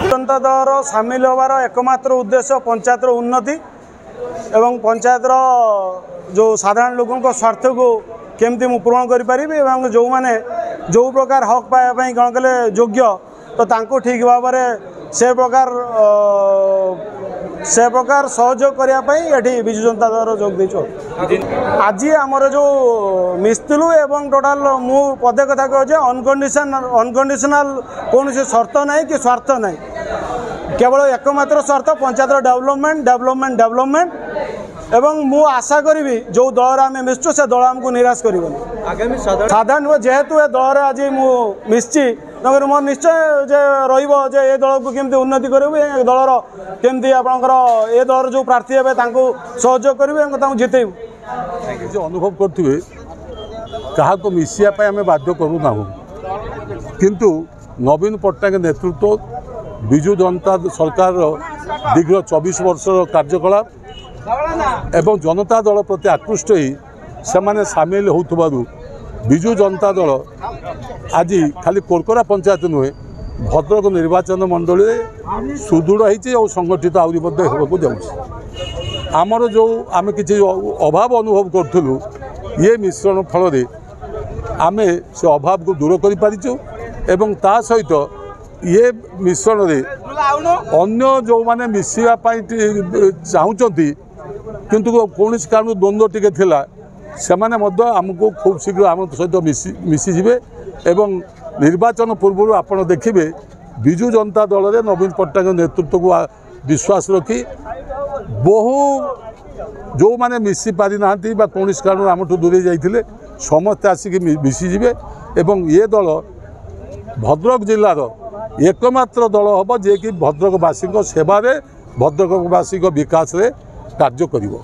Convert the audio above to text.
जनता दल सामिल होवार एकमात्र उद्देश्य पंचायत उन्नति एवं पंचायत जो साधारण लोकों स्वार्थ को केमती मु पूरण करें जो मैंने जो प्रकार हक पाइबापी कौन कले योग्य तो तांको ठीक भाव में से प्रकार सहयोग करने विजु जनता दल जोग देचु। आज आमर जो मिस्तिलु एवं टोटाल मु पदे कथा कहे अनकंडीशनल कौन शर्त ना कि स्वार्थ ना केवल एकमात्र स्वार्थ पंचायत डेवलपमेंट डेवलपमेंट डेवलपमेंट एवं मु आशा करी जो दल आम मिसचु से दल आमको निराश कर साधारण जेहेतु ए दल आज मु मिसची नगर मोर निश्चय जे रे दल को केमती उन्नति करें दलर केमती आपंकर ए दलर जो प्रार्थी हे सहयोग करेंगे जितेबू अनुभव करुवे क्या मिसापी आम बाध्य करूना किंतु नवीन पट्टनायक नेतृत्व विजु जनता सरकार दीर्घ 24 वर्ष कार्यकलाप एवं जनता दल प्रति आकृष्ट ही सामिल होतु विजु जनता दल आज खाली कोरकोरा पंचायत नुहे भद्रक निर्वाचन मंडल सुदृढ़ होती और संगठित आहरी होगा जाऊँगी आमर जो आम किसी अभाव अनुभव करूँ ये मिश्रण फल आम से अभाव को दूर कर पारिचु एवं ता सहित ये मिश्रण अन्य जो मैंने मिसापी चाहूँगी किंतु कौन कारण द्वंद्व टिके थिला सेमाने मध्य आमको खूब शीघ्र आम सहित मिशीजे एवं निर्वाचन पूर्व आपड़ देखिए विजु जनता दल में नवीन पट्टनायक नेतृत्व को विश्वास रखी बहु जो मैंने मिसी पारि ना कौन कारण आम दूरे जाते समस्ते आसिक मिशीजे एवं ये दल भद्रक जिलार एकमात्र दल हम जे कि भद्रकवासी सेवा भद्रकवासी विकास कार्य करिवो।